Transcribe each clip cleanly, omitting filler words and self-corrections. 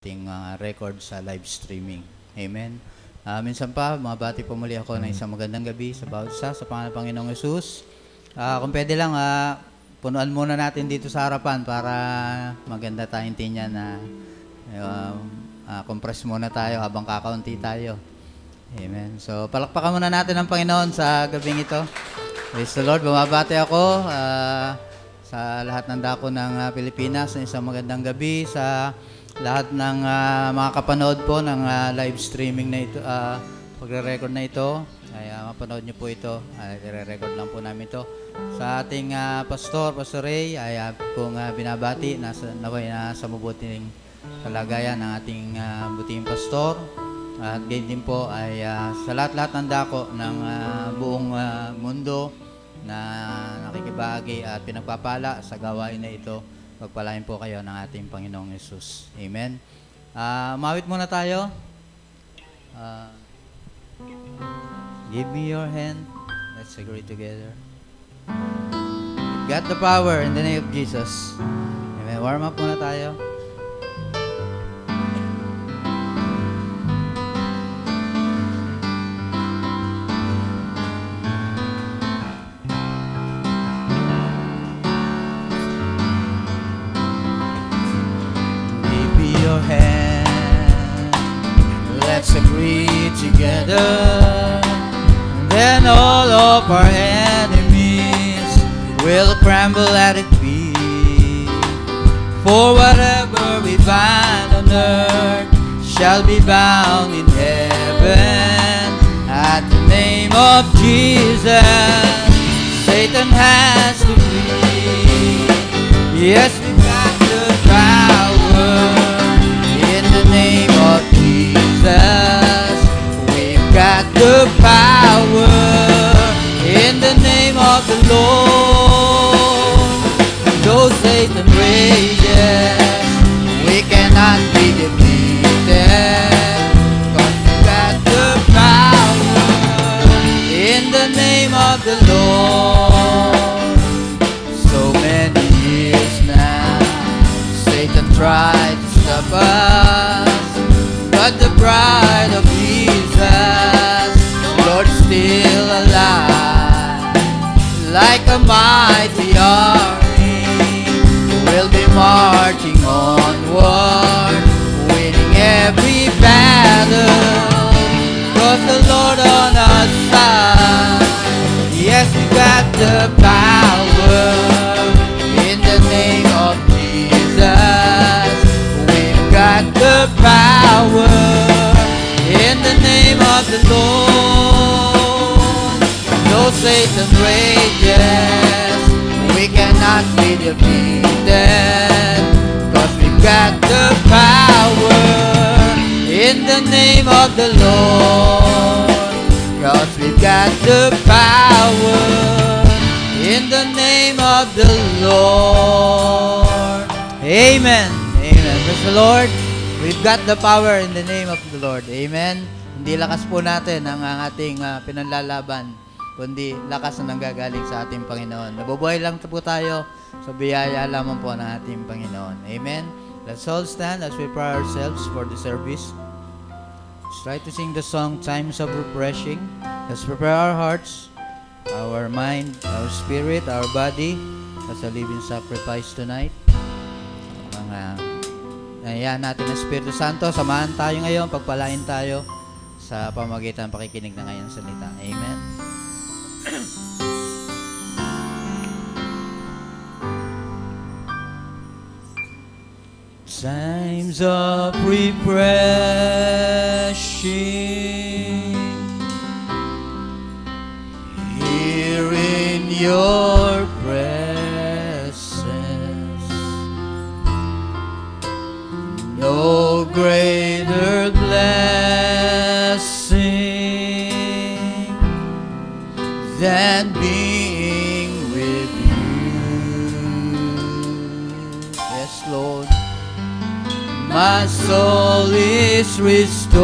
ating record sa live streaming. Amen. Minsan pa, mabati po muli ako ng isang magandang gabi sa bawat isa sa pangalan ng Panginoong Yesus. Kung pwede lang, punuan muna natin dito sa harapan para maganda tayong tinya na compress muna tayo habang kakaunti tayo. Amen. So, palakpakan muna natin ang Panginoon sa gabing ito. Praise the Lord. Bumabati ako sa lahat ng dako ng Pilipinas ng isang magandang gabi, sa lahat ng mga kapanood po ng live streaming na ito, pagre-record na ito. Ay mapanood niyo po ito. I-record lang po namin ito. Sa ating Pastor Ray, ay pong binabati naway na sa mabuting kalagayan ng ating buting pastor. At gayon din po ay sa lahat-lahat ng dako ng buong mundo na nakikibahagi at pinagpapala sa gawain na ito. Pagpalain po kayo ng ating Panginoong Yesus. Amen. Mawit muna tayo. Give me your hand. Let's agree together. You've got the power in the name of Jesus. Amen. Warm up muna tayo. Let's agree together, then all of our enemies will crumble at its feet. For whatever we bind on earth shall be bound in heaven. At the name of Jesus, Satan has to flee. Yes, we've got the power in the name of Jesus. We've got the power in the name of the Lord. Though Satan rages, we cannot be defeated, 'cause we've got the power in the name of the Lord. So many years now, Satan tried to stop us, but the bride of Jesus, Lord, is still alive. Like a mighty army, we'll be marching onward, winning every battle, 'cause the Lord on our side. Yes, we got the power in the name of Jesus. We've got the power in the name of the Lord. Though Satan rages, we cannot be defeated, 'cause we've got the power in the name of the Lord. 'Cause we've got the power in the name of the Lord. Amen. Amen. Praise the Lord. We've got the power in the name of the Lord. Amen. Hindi lakas po natin ang ating pinanlalaban, kundi lakas na nanggagaling sa ating Panginoon. Nabubuhay lang po tayo sa biyaya lamang po ng ating Panginoon. Amen. Let's all stand as we prepare ourselves for the service. Let's try to sing the song, Times of Refreshing. Let's prepare our hearts, our mind, our spirit, our body as a living sacrifice tonight. Ayan natin ang Espiritu Santo. Samahan tayo ngayon, pagpalain tayo sa pamamagitan ng pakikinig na ngayong salita. Amen. Times of refreshing here in your presence, no greater blessing than being with you. Yes, Lord. My soul is restored,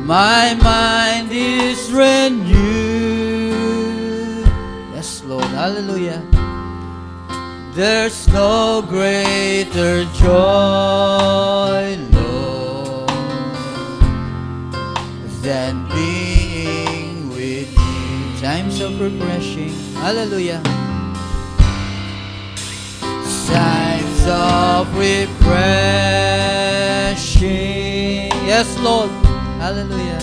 my mind is renewed. Yes, Lord. Hallelujah. There's no greater joy, Lord, than being with you. Times of refreshing. Hallelujah. Times of refreshing. Yes, Lord. Hallelujah.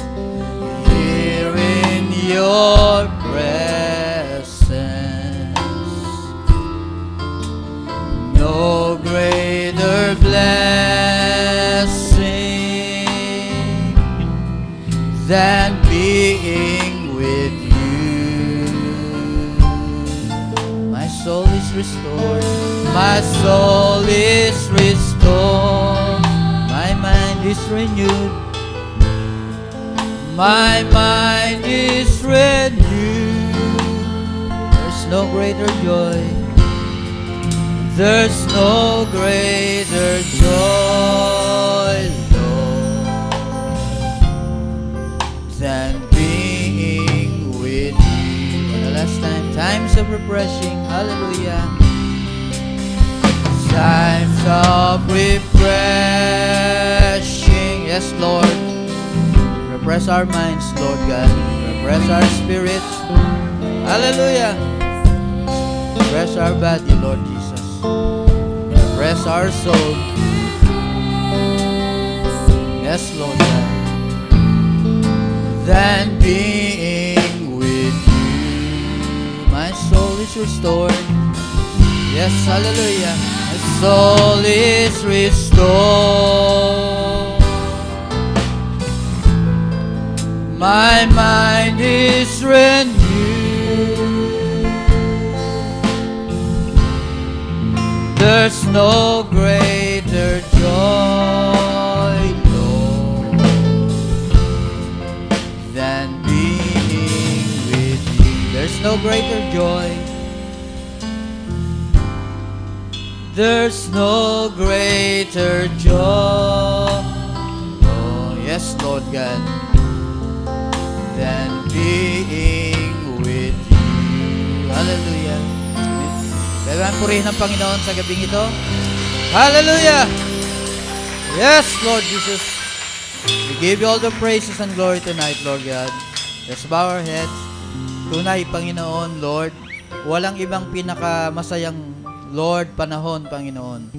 Here in your presence, no greater blessing than being with you. My soul is restored. My soul is restored. My mind is renewed. My mind is renewed. There's no greater joy. There's no greater joy, Lord, than being with you. For the last time, times of refreshing. Hallelujah. Times of refreshing. Yes, Lord. Refresh our minds, Lord God. Refresh our spirit. Hallelujah. Refresh our body, Lord Jesus. Refresh our soul. Yes, Lord God. Than being with you. My soul is restored. Yes, hallelujah. My soul is restored. My mind is renewed. There's no greater joy, Lord, than being with you. There's no greater joy. There's no greater joy. Oh, yes, Lord God. Than being with you. Hallelujah. Kailangan purihin ng Panginoon sa gabing ito. Hallelujah. Yes, Lord Jesus. We give you all the praises and glory tonight, Lord God. Let's bow our heads. Tunay, Panginoon, Lord, walang ibang pinakamasayang, Lord, panahon, Panginoon.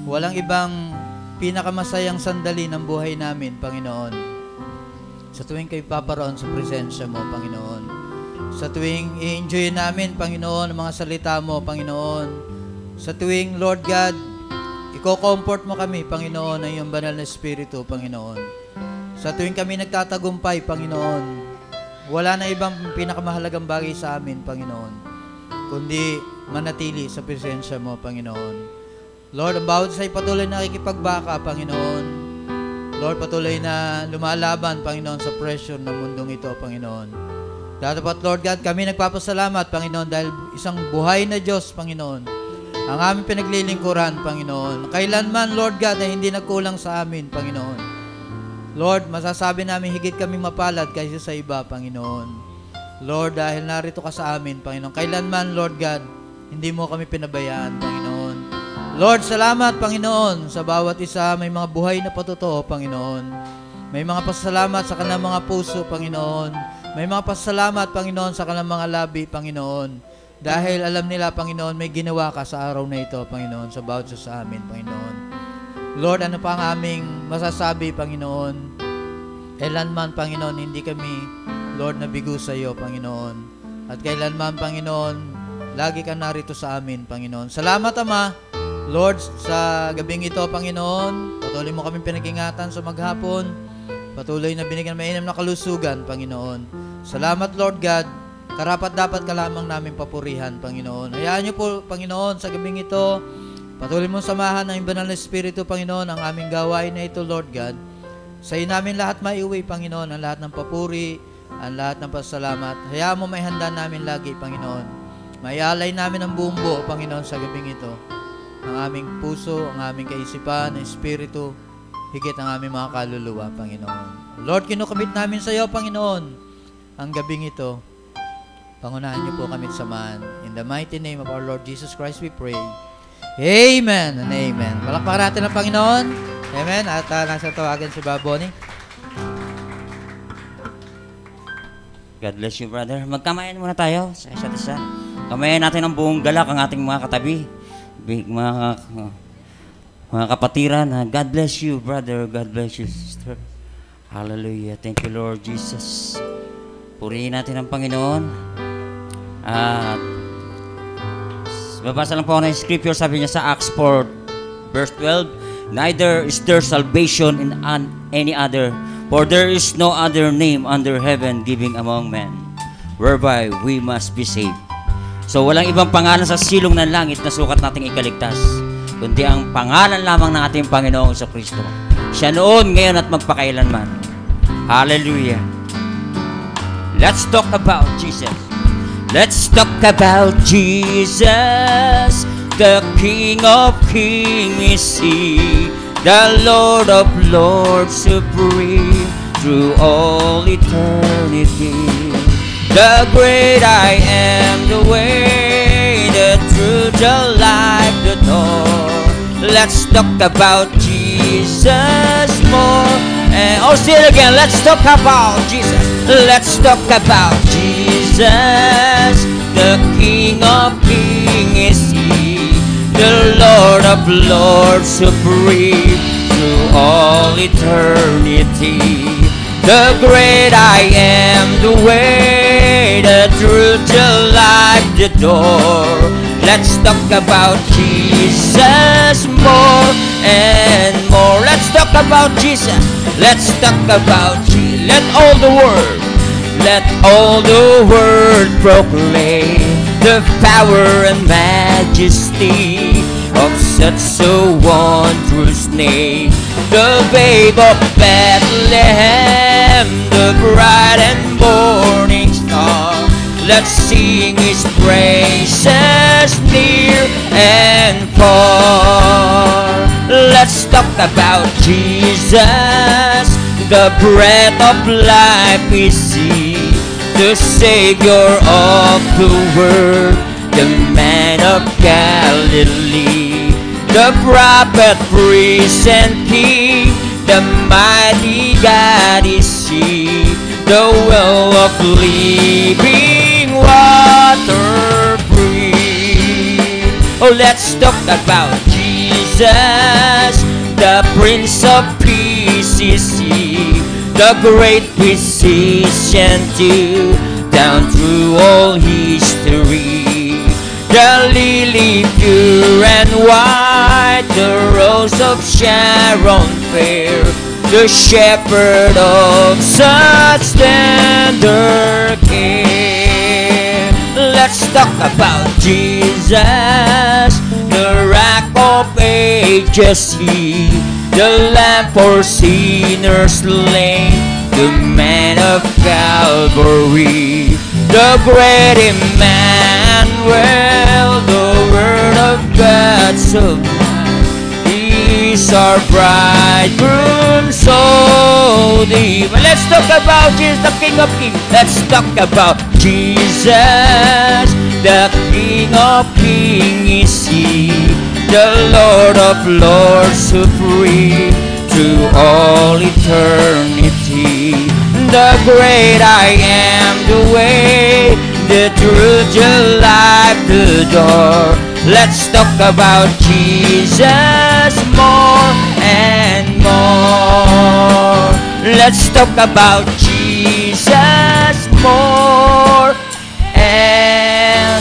Walang ibang pinakamasayang sandali ng buhay namin, Panginoon. Sa tuwing kayo paparoon sa presensya mo, Panginoon. Sa tuwing i-enjoy namin, Panginoon, ang mga salita mo, Panginoon. Sa tuwing, Lord God, i-comfort mo kami, Panginoon, ng iyong banal na Espiritu, Panginoon. Sa tuwing kami nagtatagumpay, Panginoon, wala na ibang pinakamahalagang bagay sa amin, Panginoon, kundi manatili sa presensya mo, Panginoon. Lord, ang bawat sa'yo patuloy na nakikipagbaka, Panginoon. Lord, patuloy na lumalaban, Panginoon, sa pressure ng mundong ito, Panginoon. Dapat, Lord God, kami nagpapasalamat, Panginoon, dahil isang buhay na Diyos, Panginoon, ang aming pinaglilingkuran, Panginoon. Kailanman, Lord God, ay hindi nagkulang sa amin, Panginoon. Lord, masasabi namin higit kami mapalad kaysa sa iba, Panginoon. Lord, dahil narito ka sa amin, Panginoon. Kailanman, Lord God, hindi mo kami pinabayaan, Panginoon. Lord, salamat, Panginoon, sa bawat isa may mga buhay na patotoo, Panginoon. May mga pasalamat sa kanilang mga puso, Panginoon. May mga pasalamat, Panginoon, sa kanilang mga labi, Panginoon. Dahil alam nila, Panginoon, may ginawa ka sa araw na ito, Panginoon, sa bawat isa sa amin, Panginoon. Lord, ano pa ang aming masasabi, Panginoon? Kailanman, Panginoon, hindi kami, Lord, nabigo sa iyo, Panginoon. At kailanman, Panginoon, lagi ka narito sa amin, Panginoon. Salamat, Ama. Lord, sa gabing ito, Panginoon, patuloy mo kami pinag-ingatan sa maghapon. Patuloy na binigyan mainam na kalusugan, Panginoon. Salamat, Lord God. Karapat-dapat ka lamang namin papurihan, Panginoon. Hayaan niyo po, Panginoon, sa gabing ito, patuloy mong samahan ng banal na Espiritu, Panginoon, ang aming gawain na ito, Lord God. Sa iyo namin lahat maiuwi, Panginoon, ang lahat ng papuri, ang lahat ng pasalamat. Hayaan mo may handa namin lagi, Panginoon. Maialay namin ang buong buo, Panginoon, sa gabing ito. Ang aming puso, ang aming kaisipan, ang Espiritu, higit ang aming mga kaluluwa, Panginoon. Lord, kinukamit namin sa iyo, Panginoon, ang gabing ito. Pangunahan niyo po kami samahan. In the mighty name of our Lord Jesus Christ we pray. Amen and amen. Palakpakan natin ang Panginoon. Amen. At nasa tawagan si Baboni. God bless you, brother. Magkamayan muna tayo sa isa't isa. Kamayan natin ang buong galak ang ating mga katabi. Mga kapatiran. God bless you, brother. God bless you, sister. Hallelujah. Thank you, Lord Jesus. Purihin natin ang Panginoon. At babasa lang po ako ng scripture, sabi niya sa Acts 4, verse 12, neither is there salvation in any other, for there is no other name under heaven given among men, whereby we must be saved. So walang ibang pangalan sa silong ng langit na sukat nating ikaligtas, kundi ang pangalan lamang ng ating Panginoong Jesucristo. Siya noon, ngayon at magpakailanman. Hallelujah. Let's talk about Jesus. Let's talk about Jesus, the King of Kings is He, the Lord of Lords supreme through all eternity. The great I am, the way, the truth, the life, the door. Let's talk about Jesus more. And say it again, let's talk about Jesus. Let's talk about Jesus, the King of Kings is He, the Lord of Lords supreme through all eternity. The great I am, the way, the truth, the life, the door. Let's talk about Jesus more and more. Let's talk about Jesus. Let's talk about Jesus. Let all the world proclaim the power and majesty of such a wondrous name. The babe of Bethlehem, the bright and morning star. Let's sing His praises near and far. Let's talk about Jesus, the breath of life is He, the Savior of the world, the man of Galilee, the prophet, priest, and king, the mighty God is He, the well of living water free. Oh, let's talk about Jesus, the Prince of Peace is He, the great physician too, down through all history. The lily pure and white, the rose of Sharon fair, the shepherd of such tender care. Let's talk about Jesus, the rock of ages He, the lamb for sinners slain, the man of Calvary, the great Emmanuel, the Word of God sublime. He's our bridegroom, so deep. Let's talk about Jesus, the King of Kings. Let's talk about Jesus, the King of Kings is He, the Lord of Lords supreme through all eternity. The great I am, the way, the truth, the life, the door. Let's talk about Jesus more and more. Let's talk about Jesus more and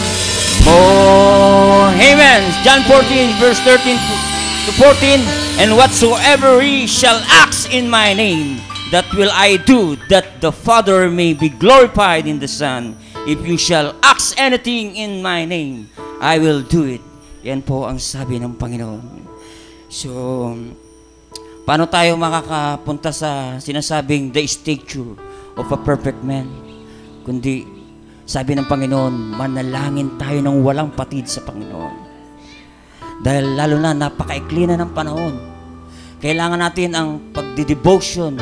more. Amen. John 14 verse 13 to 14. And whatsoever ye shall ask in my name, that will I do, that the Father may be glorified in the Son. If you shall ask anything in my name, I will do it. Yan po ang sabi ng Panginoon. So, paano tayo makakapunta sa sinasabing the stature of a perfect man? Kundi, sabi ng Panginoon, manalangin tayo ng walang patid sa Panginoon. Dahil lalo na napakaikli na ng panahon. Kailangan natin ang pagdidevotion,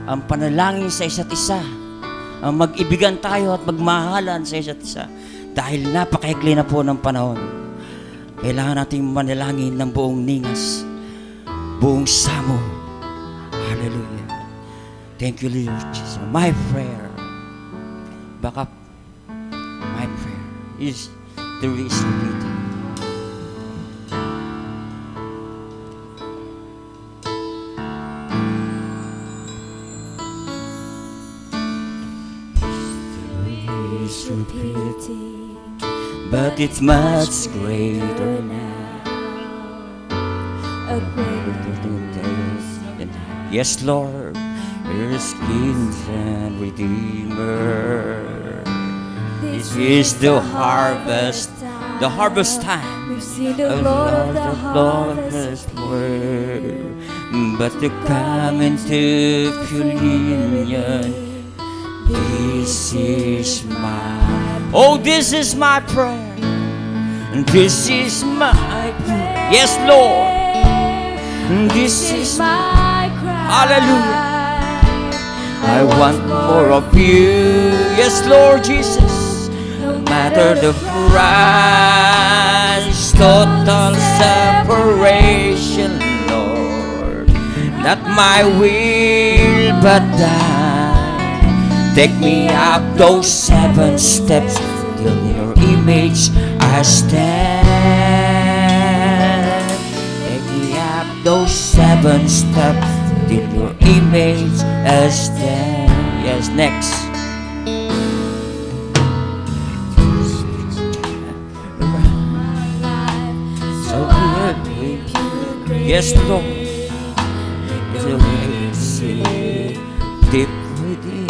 ang panalangin sa isa't isa, ang mag-ibigan tayo at magmahalan sa isa't isa. Dahil napakaikli na po ng panahon. Kailangan nating manalangin ng buong ningas, buong samo. Hallelujah. Thank you, Lord Jesus. My prayer, back up, my prayer is the reason. But it's much greater now. A greater Yes, Lord, there's King and Redeemer. This is the harvest time. We've seen the Lord of the harvest word. But to come into pure union, this is this is my prayer. This is my prayer. Yes, Lord. This is my cry. Hallelujah. I want more of you. Yes, Lord Jesus. No matter the price, total separation, Lord. Not my will, but thine. Take me up those 7 steps till your image I stand. Take me up those 7 steps till your image I stand. Yes, next. So good with you. Yes, Lord. So deep within.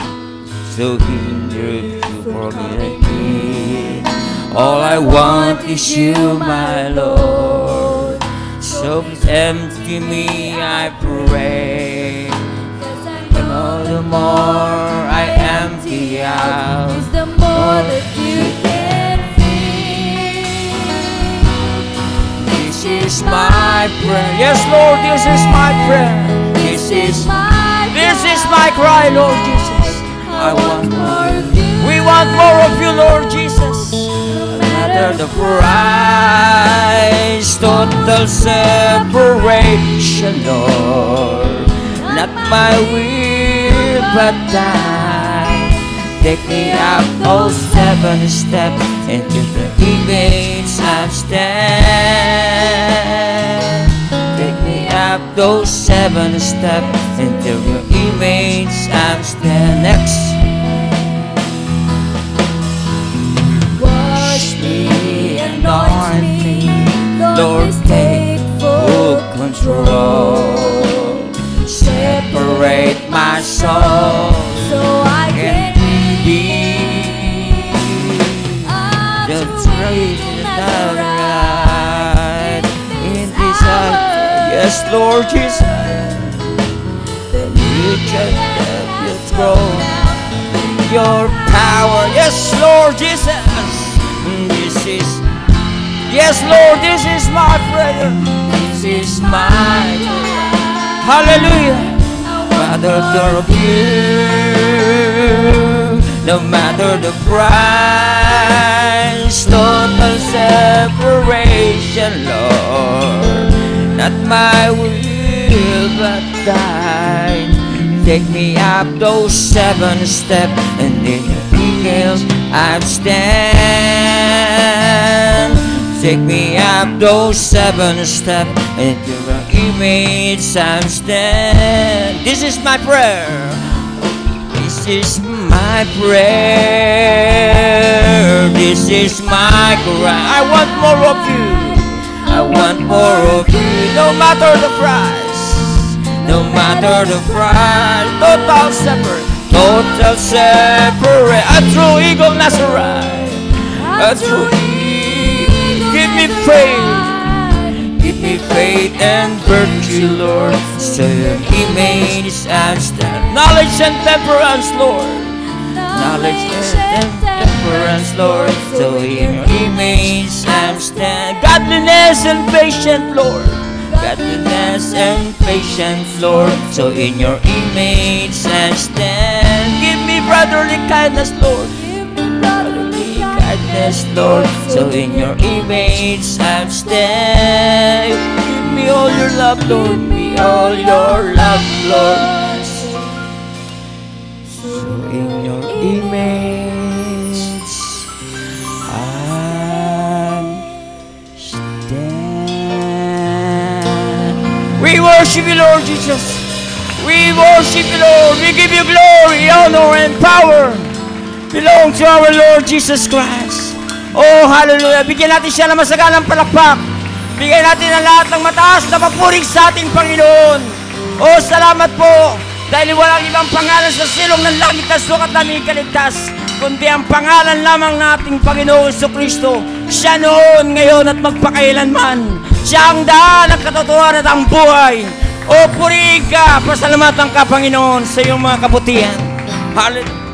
So hindered you for me again. All I want is you, my Lord. So empty me, I pray. And all the more I empty out, The more that you can feel. this is my prayer. Yes, Lord, this is my prayer. This is my cry, Lord Jesus. I want more of you. We want more of you, Lord Jesus. No matter the price, total separation, Lord. Not my will, but thine. Take me up those 7 steps into the image I stand. Take me up those 7 steps into your image I stand. Next. Wash me, anoint me, Lord, take full control. Separate my soul so I can be the truth and the light in this hour. Yes, Lord Jesus. You just have your throne, your power. Yes, Lord Jesus. Yes, Lord, this is my prayer. This is my prayer. Hallelujah. Father, of you, no matter the price, total separation, Lord. Not my will, but thine. Take me up those 7 steps, and in your details I stand. Take me up those 7 steps, and in your image I stand. This is my prayer. This is my prayer. This is my cry. I want more of you. I want more of you. No matter the price. No matter the price. Total separate. Total separate. A true eagle Nazarite. A true eagle. Give me faith. Give me faith and virtue, Lord. So your image and stand. Knowledge and temperance, Lord. Knowledge and temperance, Lord. So in your image and stand. Godliness and patience, Lord. Godliness and patience, Lord. So in your image and stand. Give me brotherly kindness, Lord. Brotherly kindness. likeness, Lord. So in your image I'm stamped. Give me all your love, Lord. Give me all your love, Lord. So in your image I'm stand. We worship you, Lord Jesus. We worship you, Lord. We give you glory, honor, and power. Belong to our Lord Jesus Christ. Oh, hallelujah. Bigyan natin siya ng masagalang palakpak. Bigyan natin ang lahat ng mataas na papuri sa ating Panginoon. Oh, salamat po. Dahil walang ibang pangalan sa silong ng langit na sukat namin kaligtas, kundi ang pangalan lamang ng ating Panginoon Jesucristo. Siya noon, ngayon, at magpakailanman. Siya ang daan, ang katotohanan at ang buhay. O purihin ka, pasalamatan ka, Panginoon, sa iyong mga kabutihan. Hallelujah.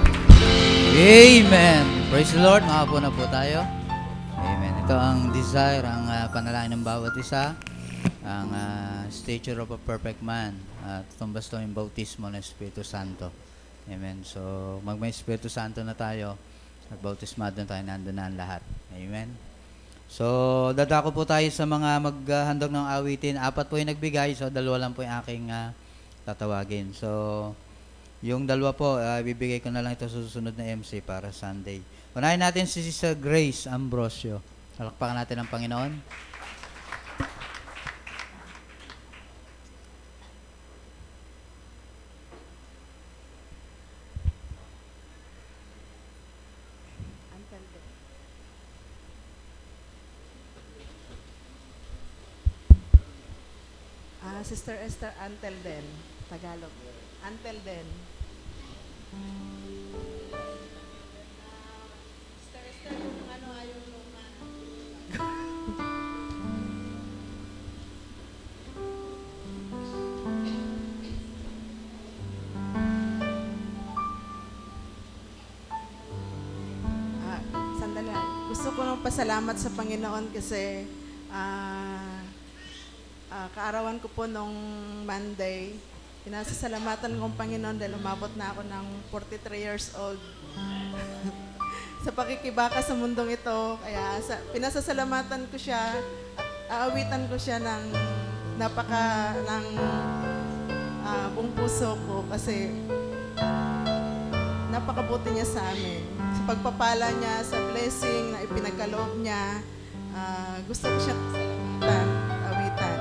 Amen. Praise the Lord. Makapo na po tayo. Amen. Ito ang desire, ang panalangin ng bawat isa. Ang stature of a perfect man. At tumbasto yung bautismo ng Espiritu Santo. Amen. So, magmay Espiritu Santo na tayo. At bautismado na tayo, nandun na ang lahat. Amen. So, dadako po tayo sa mga maghandog ng awitin. 4 po yung nagbigay, so 2 lang po yung aking tatawagin. So, yung 2 po, bibigay ko na lang ito sa susunod na MC para Sunday. Unahin natin si Sister Grace Ambrosio. Palakpakan natin ang Panginoon. Sister Esther Antelden, Tagalog. Antelden. Sister Esther, kung ano ayaw luma. Sandali. Gusto ko nang pasalamat sa Panginoon kasi kaarawan ko po nung Monday, pinasasalamatan kong Panginoon dahil umabot na ako ng 43 years old. Sa pakikibaka sa mundong ito, kaya pinasasalamatan ko siya at aawitan ko siya ng buong puso ko kasi napakabuti niya sa amin. Sa pagpapala niya, sa blessing na ipinagkaloob niya, gusto ko siya salamatan, awitan.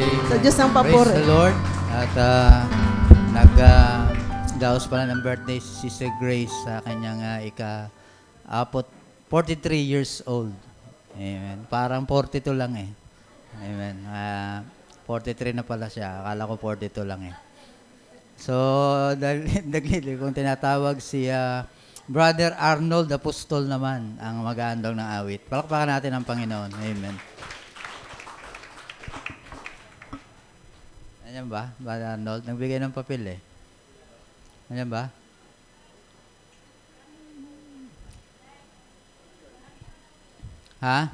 Sa Diyos ang Praise papuri. the Lord. At daos pala ng birthday si Sister Grace sa kanyang 43 years old. Amen. Parang 42 lang eh. Amen. 43 na pala siya. Akala ko 42 lang eh. So, dagli kung tinatawag si Brother Arnold Apostol naman ang mag-aandong ng awit. Palakpakan natin ang Panginoon. Amen. Ayan ba? Brother Arnold? Nagbigay ng papel eh. Ayan ba? Ha?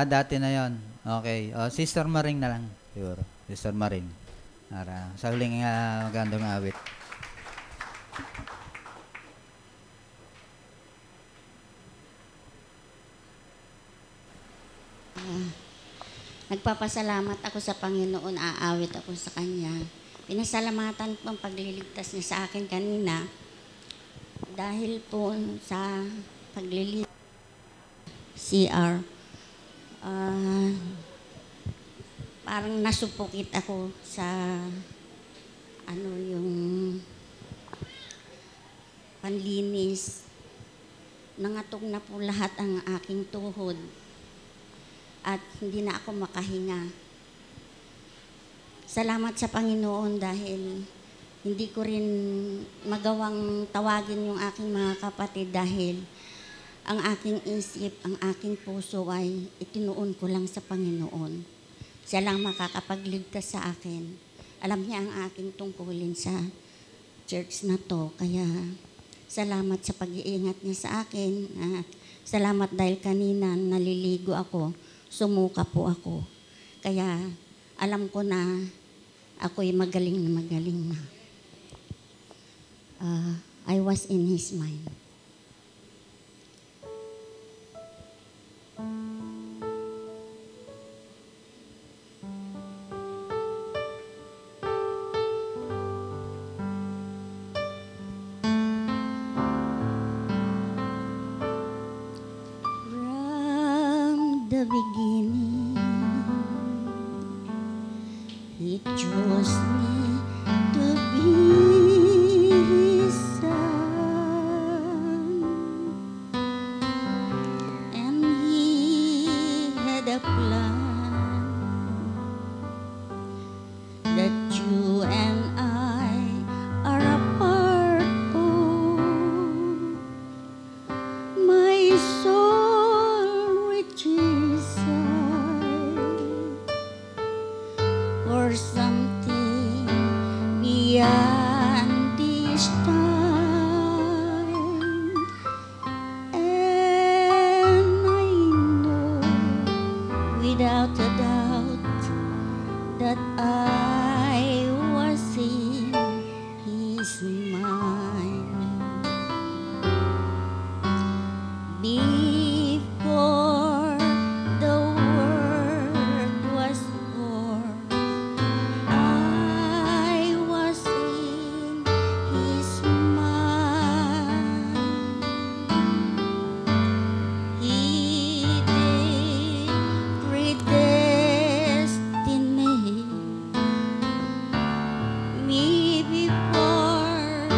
Dati na yon. Okay. Sister Maring na lang. Siguro. Sister Maring. Para sa huling magandang awit. Nagpapasalamat ako sa Panginoon, aawit ako sa Kanya. Pinasalamatan po ang pagliligtas niya sa akin kanina dahil po sa pagliligtas CR. Parang nasupukit ako sa yung panlinis. Nangatog na po lahat ang aking tuhod. At hindi na ako makahinga. Salamat sa Panginoon dahil hindi ko rin magawang tawagin yung aking mga kapatid dahil ang aking isip, ang aking puso ay itinuon ko lang sa Panginoon. Siya lang makakapagligtas sa akin. Alam niya ang aking tungkulin sa church na to. Kaya salamat sa pag-iingat niya sa akin. At salamat dahil kanina naliligo ako. Sumuka po ako. Kaya alam ko na ako'y magaling na. I was in His mind. From the beginning, He chose me to be His son, and He had a plan that you and I are a part of. My soul reaches for something beyond this time, and I know without a doubt that I was in His mind. Before the world was born, I was in His mind. He did predestinate me before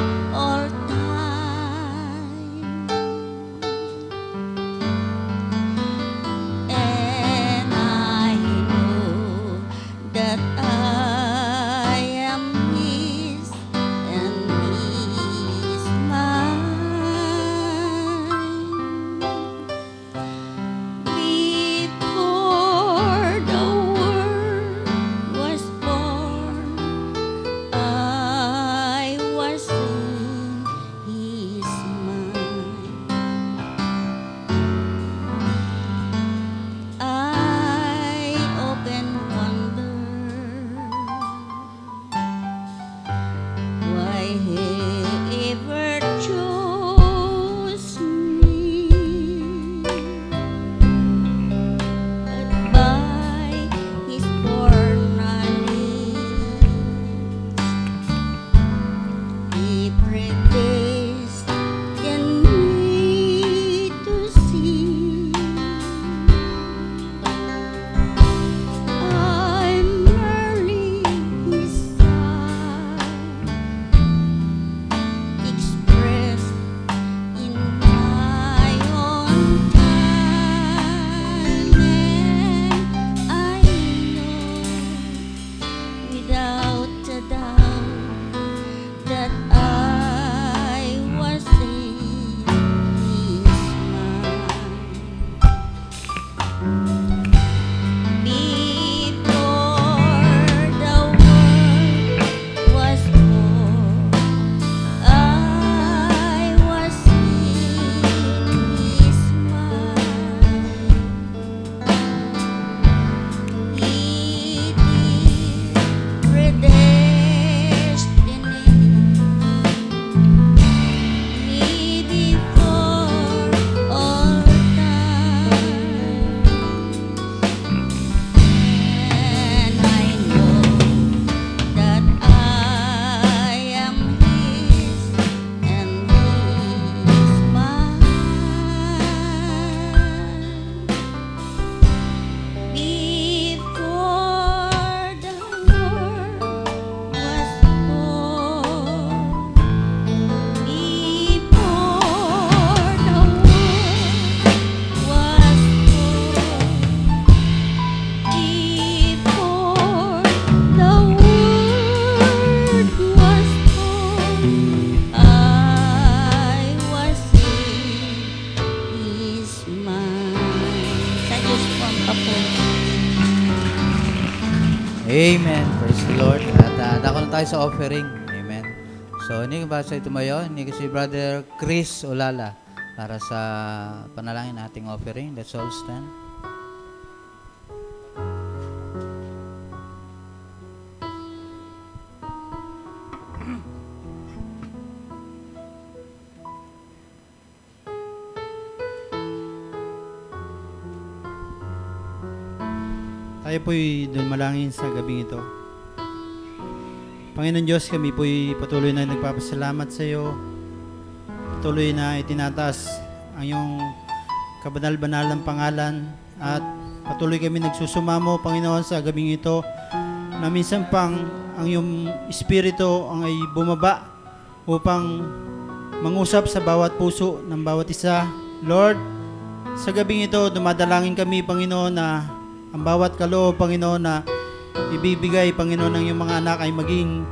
Amen. Praise the Lord. At dako na tayo sa offering. Amen. So, hindi ko ba sa tumayo? Hindi ko si Brother Chris Olala para sa panalangin nating offering. Let's all stand. Tayo po'y dumalangin sa gabing ito. Panginoon Diyos, kami po'y patuloy na nagpapasalamat sa iyo. Patuloy na itinataas ang iyong kabanal-banal ng pangalan at patuloy kami nagsusumamo, Panginoon, sa gabing ito na minsan pang ang iyong espiritu ang ay bumaba upang mangusap sa bawat puso ng bawat isa. Lord, sa gabing ito, dumadalangin kami, Panginoon, na ang bawat kaloob, Panginoon, na ibibigay, Panginoon, ng iyong mga anak ay maging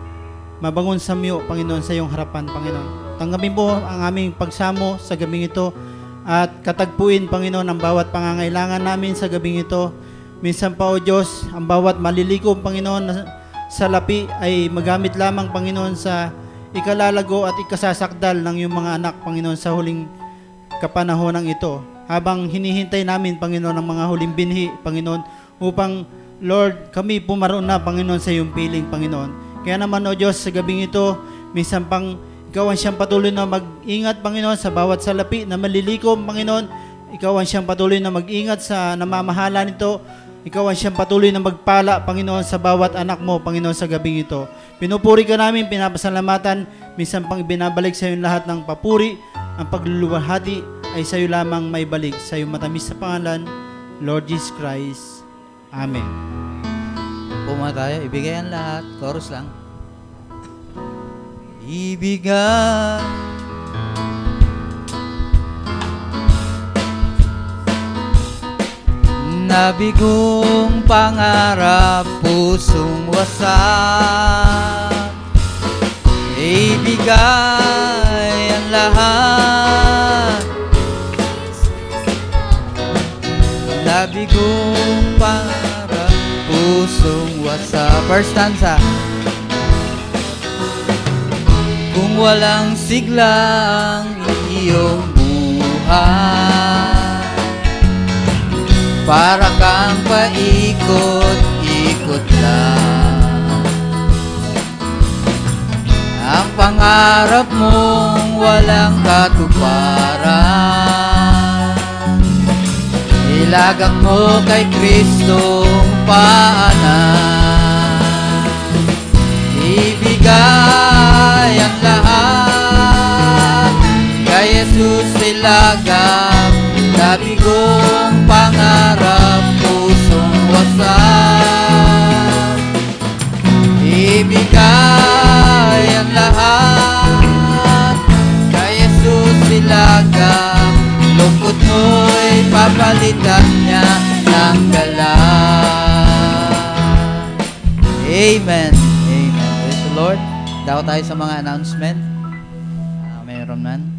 mabangon sa miyo, Panginoon, sa iyong harapan, Panginoon. Tanggapin po ang aming pagsamo sa gabing ito at katagpuin, Panginoon, ang bawat pangangailangan namin sa gabing ito. Minsan pa, O Diyos, ang bawat malilikom, Panginoon, sa lapi ay magamit lamang, Panginoon, sa ikalalago at ikasasakdal ng iyong mga anak, Panginoon, sa huling kapanahonang ito. Habang hinihintay namin, Panginoon, ang mga huling binhi, Panginoon, upang, Lord, kami pumaroon na, Panginoon, sa iyong piling, Panginoon. Kaya naman, O Diyos, sa gabing ito, minsan pang ikaw ang siyang patuloy na mag-ingat, Panginoon, sa bawat salapi na malilikom, Panginoon. Ikaw ang siyang patuloy na mag-ingat sa namamahala nito. Ikaw ang siyang patuloy na magpala, Panginoon, sa bawat anak mo, Panginoon, sa gabing ito. Pinupuri ka namin, pinapasalamatan, minsan pang binabalik sa iyo lahat ng papuri, ang pagluluwalhati ay sa iyo lamang may balik, sa iyo matamis sa pangalan, Lord Jesus Christ. Amen. Puma tayo, ibigay ang lahat. Chorus lang. Ibigay nabigong pangarap, pusong wasak. Ibigay ang lahat, nabigong pangarap, pusong wasak. First stanza. Kung walang sigla ang iyong buhay, para kang paikot-ikot lang. Ang pangarap mong walang katuparan, ilagak mo kay Kristong paanan. Ibigay ang lahat kay Jesus ilagak, nabigong pangarap, pusong wasak. Ibigay ang lahat kay Jesus ilagak, lungkot mo'y papalitan niya ng galak. Amen. Amen. Praise the Lord. Dako tayo sa mga announcement. Mayroon man.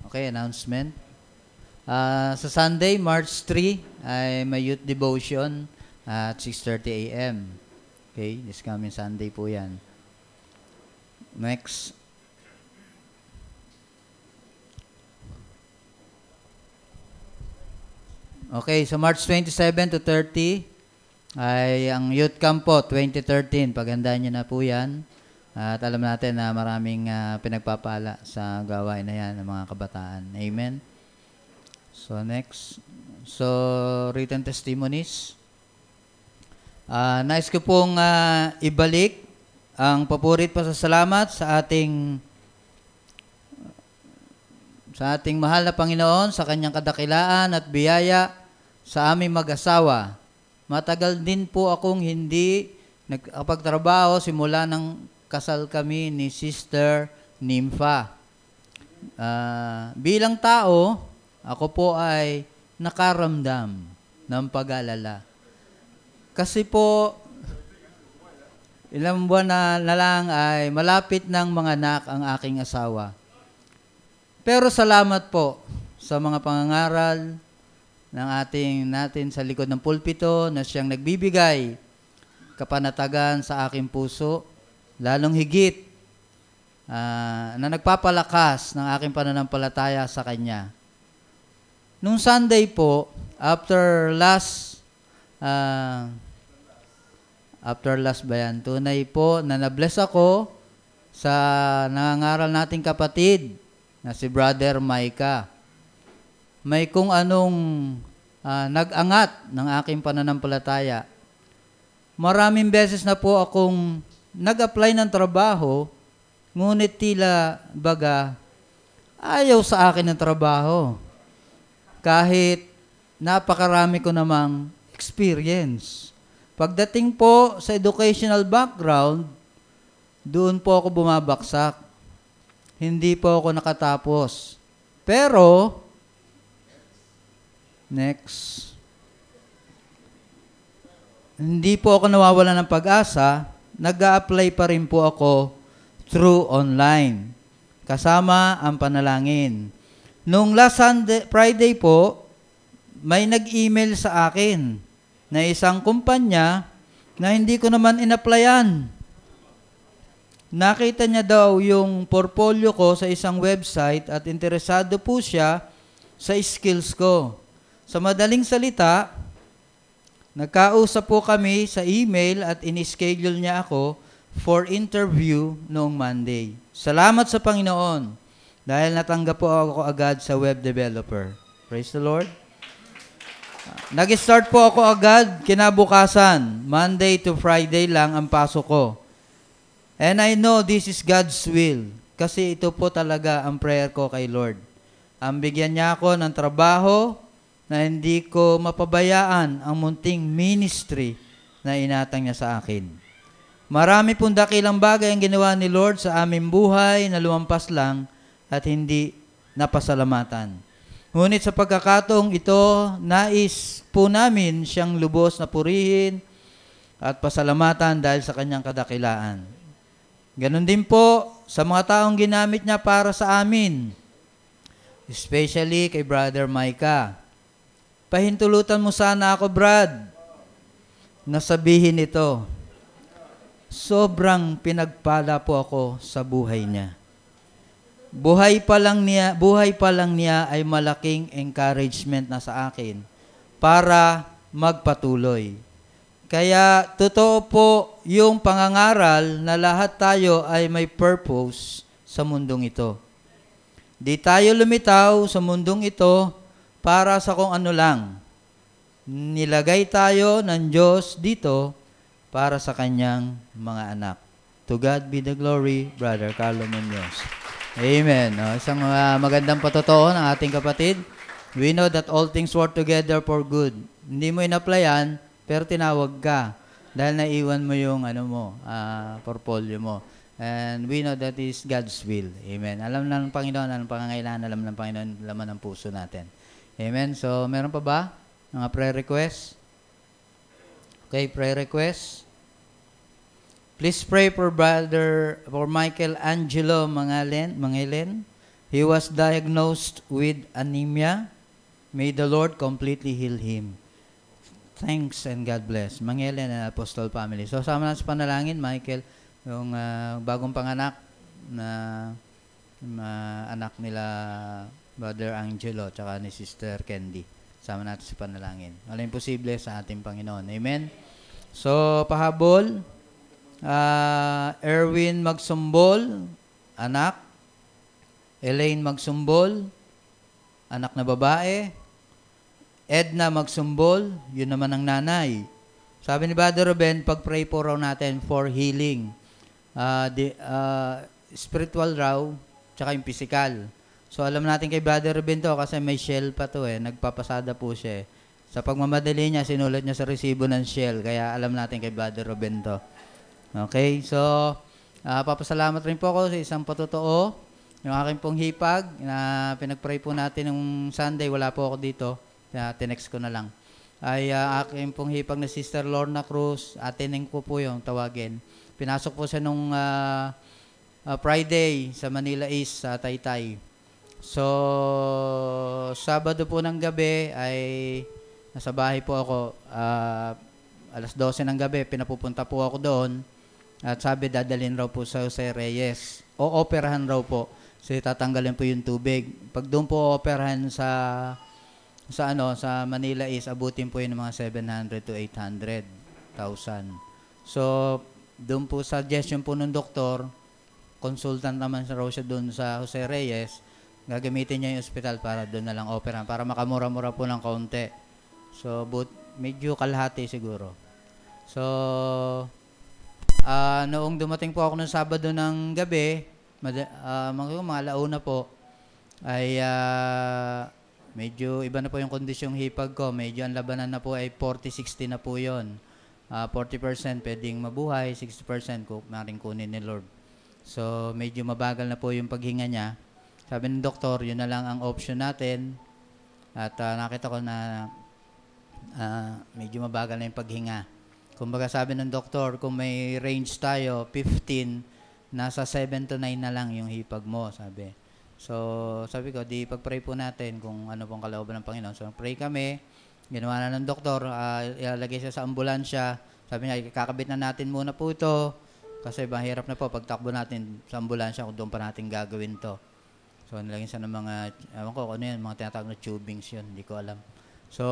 Okay, announcement. Sa Sunday, March 3, ay may youth devotion at 6:30 a.m. Okay, this coming Sunday po yan. Next. Okay, so March 27 to 30 ay ang Youth Camp po 2013. Paghandaan niyo na po yan. At alam natin na maraming pinagpapala sa gawain na yan ng mga kabataan. Amen. So next. So written testimonies. Nais ko pong ibalik ang papurit pasasalamat sa ating mahal na Panginoon sa kanyang kadakilaan at biyaya sa aming mag-asawa. Matagal din po akong hindi nagpagtrabaho simula ng kasal kami ni Sister Nympha. Bilang tao, ako po ay nakaramdam ng pag-alala. Kasi po, ilang buwan na lang ay malapit ng mga anak ang aking asawa. Pero salamat po sa mga pangangaral ng natin sa likod ng pulpito na siyang nagbibigay kapanatagan sa aking puso, lalong higit na nagpapalakas ng aking pananampalataya sa Kanya. Nung Sunday po, after last ba yan, tunay po na nabless ako sa nangangaral nating kapatid na si Brother Micah. May kung anong nag-angat ng aking pananampalataya. Maraming beses na po akong nag-apply ng trabaho, ngunit tila baga ayaw sa akin ng trabaho. Kahit napakarami ko namang experience. Pagdating po sa educational background, doon po ako bumabaksak. Hindi po ako nakatapos. Pero, next. Hindi po ako nawawala ng pag-asa. Nag-a-apply pa rin po ako through online. Kasama ang panalangin. Nung last Friday po, may nag-email sa akin na isang kumpanya na hindi ko naman in-applyan. Nakita niya daw yung portfolio ko sa isang website at interesado po siya sa skills ko. Sa madaling salita, nagkausap po kami sa email at in-schedule niya ako for interview noong Monday. Salamat sa Panginoon dahil natanggap po ako agad sa web developer. Praise the Lord. Nag-start po ako agad kinabukasan. Monday to Friday lang ang pasok ko. And I know this is God's will kasi ito po talaga ang prayer ko kay Lord. Ang bigyan niya ako ng trabaho na hindi ko mapabayaan ang munting ministry na inatang niya sa akin. Marami pong dakilang bagay ang ginawa ni Lord sa aming buhay na lumampas lang at hindi napasalamatan. Ngunit sa pagkakataong ito, nais po namin siyang lubos na purihin at pasalamatan dahil sa kanyang kadakilaan. Ganon din po sa mga taong ginamit niya para sa amin, especially kay Brother Micah. Pahintulutan mo sana ako, Brad, na sabihin ito. Sobrang pinagpala po ako sa buhay niya. Buhay pa lang niya ay malaking encouragement na sa akin para magpatuloy. Kaya totoo po yung pangangaral na lahat tayo ay may purpose sa mundong ito. Di tayo lumitaw sa mundong ito para sa kung ano lang. Nilagay tayo ng Diyos dito para sa kanyang mga anak. To God be the glory, Brother Carlo Munoz. Amen. Isang magandang patotoo ng ating kapatid. We know that all things work together for good. Hindi mo in-applyan, pero tinawag ka dahil naiwan mo yung portfolio mo. And we know that is God's will. Amen. Alam ng Panginoon, ang pangangailangan, alam ng Panginoon, laman ng puso natin. Amen. So, meron pa ba mga prayer request? Okay, prayer request. Please pray for Michael Angelo Mangelen. He was diagnosed with anemia. May the Lord completely heal him. Thanks and God bless. Mangelen and Apostle family. So, sama natin sa panalangin, Michael, yung bagong panganak na anak nila Brother Angelo tsaka ni Sister Candy. Sama natin sa panalangin. Walang imposible sa ating Panginoon. Amen? So, pahabol, Erwin Magsumbol, anak. Elaine Magsumbol, anak na babae. Edna Magsumbol, yun naman ang nanay. Sabi ni Brother Ruben, pag-pray po raw natin for healing. Spiritual raw, tsaka yung physical. So, alam natin kay Brother Ruben to kasi may shell pa to nagpapasada po siya Sa pagmamadali niya, sinulat niya sa resibo ng shell. Kaya alam natin kay Brother Ruben to. Okay, so, papasalamat rin po ako sa isang patotoo. Yung aking pong hipag, na pinag-pray po natin nung Sunday, wala po ako dito. Tinext ko na lang. Ay aking pong hipag na Sister Lorna Cruz, atinin ko po yung tawagin. pinasok po siya nung Friday sa Manila East sa Taytay. So, Sabado po ng gabi ay nasa bahay po ako. Alas 12 ng gabi, pinapupunta po ako doon. At sabi, dadalhin raw po sa Jose Reyes. O operahan raw po. So, tatanggalin po yung tubig. Pag doon po operahan sa Manila is abutin po yun ng mga 700 to 800,000. So, doon po suggestion po ng doktor, consultant naman raw siya doon sa Jose Reyes, gagamitin niya yung ospital para doon na lang operahan, para makamura-mura po ng kaunti. So, medyo kalahati siguro. So, noong dumating po ako ng Sabado ng gabi, mga alauna po, ay medyo iba na po yung kondisyong hipag ko. Medyo ang labanan na po ay 40-60 na po yun. 40% pwedeng mabuhay, 60% maring kunin ni Lord. So, medyo mabagal na po yung paghinga niya. Sabi ng doktor, yun na lang ang option natin. At nakita ko na medyo mabagal na yung paghinga. Kumbaga sabi ng doktor, kung may range tayo, 15, nasa 7 to 9 na lang yung hipag mo, sabi. So, sabi ko, di pag-pray po natin kung ano pong kalooban ng Panginoon. So, pray kami. Ginawa na ng doktor, ilalagay siya sa ambulansya. Sabi niya, kakabit na natin muna po ito. Kasi mahirap na po, pagtakbo natin sa ambulansya kung doon pa natin gagawin to. So, nilagyan siya ng mga, ewan ko, ano yan, mga tinatawag na tubings yun, hindi ko alam. So,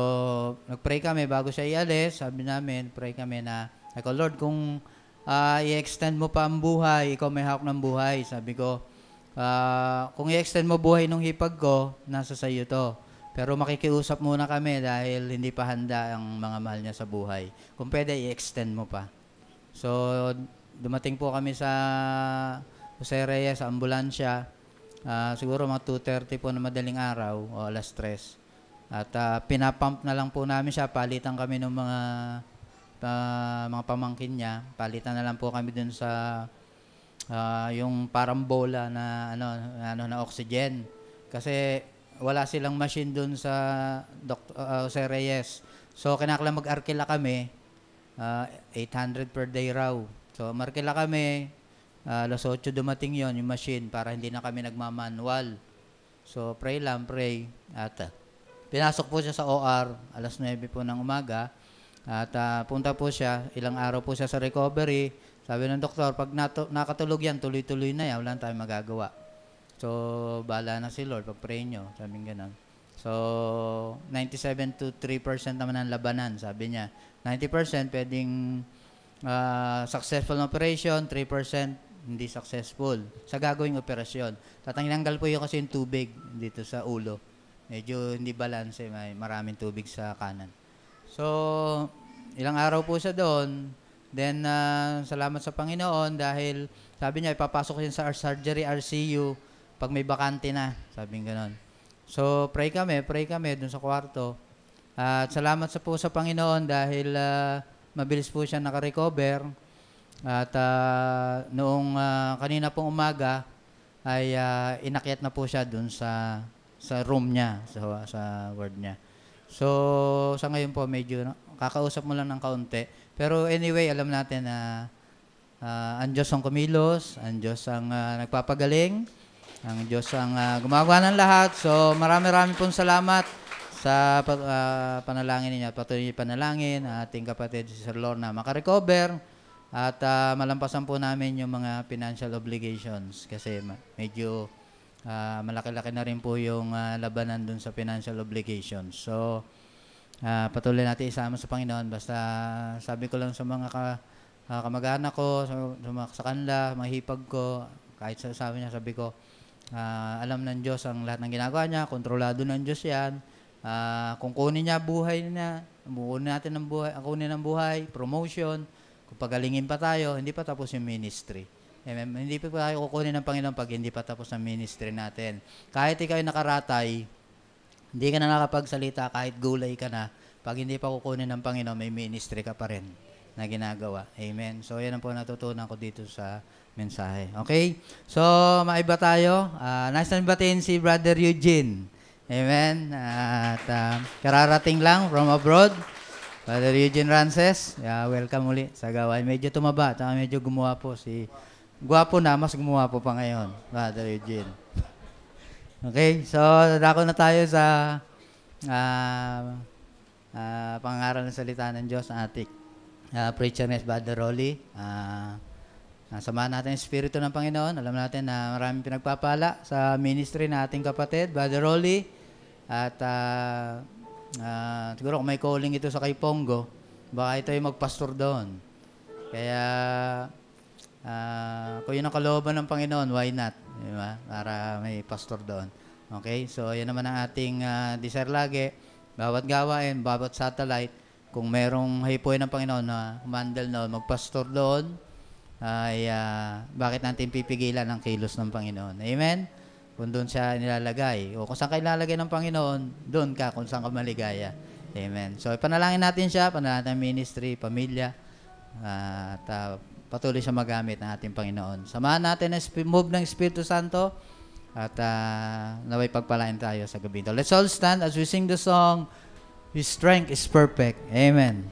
nag-pray kami bago siya ialis. Sabi namin, pray kami na, ako, Lord, kung i-extend mo pa ang buhay, ikaw may hawak ng buhay. Sabi ko, kung i-extend mo buhay ng hipag ko, nasa sa iyo to. Pero makikiusap muna kami dahil hindi pa handa ang mga mahal niya sa buhay. Kung pwede, i-extend mo pa. So, dumating po kami sa Jose Reyes, sa ambulansya. Siguro mga 2:30 po na madaling araw o alas 3. At pinapump na lang po namin siya. Palitan kami ng mga pamangkin niya. Palitan na lang po kami dun sa yung parang bola na na oxygen. Kasi wala silang machine dun sa Jose Reyes. So kinakailangan mag-arkila kami. 800 per day raw. So markila kami. Alas 8 dumating yon yung machine para hindi na kami nagmamanual. So pray. At pinasok po siya sa OR alas 9 po ng umaga. At punta po siya, ilang araw po siya sa recovery. Sabi ng doktor, pag nakatulog yan, tuloy-tuloy na yan, wala tayong magagawa. So, bahala na si Lord, pag-pray nyo, sabi nga ganun. So, 97 to 3% naman ang labanan, sabi niya. 90% pwedeng successful na operation, 3% hindi successful sa gagawing operasyon. Tatanggal po yun kasi yung tubig dito sa ulo. Medyo hindi balance, may maraming tubig sa kanan. So, ilang araw po siya doon. Then, salamat sa Panginoon dahil sabi niya, ipapasok siya sa surgery RCU pag may bakante na. Sabi nga gano'n. So, pray kami doon sa kwarto. At salamat po sa Panginoon dahil mabilis po siya nakarecover. At noong kanina pong umaga ay inakyat na po siya doon sa room niya, sa ward niya. So, sa ngayon po, medyo kakausap mo lang ng kaunti. Pero anyway, alam natin na ang Diyos ang kumilos, ang Diyos ang nagpapagaling, ang Diyos ang gumagawa ng lahat. So, marami pong salamat sa panalangin ninyo. Patuloy panalangin ating kapatid si Sir Lorna makarecover at malampasan po namin yung mga financial obligations kasi medyo malaki-laki na rin po yung labanan dun sa financial obligations. So, patuloy natin isama sa Panginoon. Basta sabi ko lang sa mga kamag-anak ko, sa kanila, mga hipag ko, kahit sabi niya, sabi ko, alam ng Diyos ang lahat ng ginagawa niya, kontrolado ng Diyos yan. Kung kunin niya buhay niya, kunin natin ng buhay, kunin ng buhay, promotion, kung pagalingin pa tayo, hindi pa tapos yung ministry. Hindi pa tayo kukunin ng Panginoon pag hindi pa tapos ang ministry natin. Kahit ikaw ay nakaratay, hindi ka na nakapagsalita, kahit gulay ka na, pag hindi pa kukunin ng Panginoon, may ministry ka pa rin na ginagawa. Amen. So, yan ang po natutunan ko dito sa mensahe. Okay? So, maiba tayo. Nice na batiin si Brother Eugene. Amen. At kararating lang from abroad. Father Eugene Rances, welcome uli sa gawain. Medyo tumaba, at medyo gumuwapo. Guwapo na, mas gumuwapo pa ngayon, Father Eugene. Okay, so dako na tayo sa pangaral ng salita ng Diyos, ang ating preacher ni Brother Rolly. Samahan natin ang Espiritu ng Panginoon. Alam natin na maraming pinagpapala sa ministry na ating kapatid, Brother Rolly. At siguro kung may calling ito sa kay Pongo, baka ito ay magpastor doon. Kaya kung yun ang kalooban ng Panginoon, why not? Diba? Para may pastor doon. Okay? So, yan naman ang ating desire lagi. Bawat gawain, bawat satellite, kung merong hipoy ng Panginoon na humandal noon, magpastor doon, ay bakit natin pipigilan ang kilos ng Panginoon? Amen? Kung doon siya nilalagay. O kung saan ka ilalagay ng Panginoon, doon ka kung saan ka maligaya. Amen? So, panalangin natin siya, panalangin natin ministry, pamilya, at patuloy siya magamit ng ating Panginoon. Samahan natin ang move ng Espiritu Santo at naway pagpalain tayo sa gabi ito. Let's all stand as we sing the song, His strength is perfect. Amen.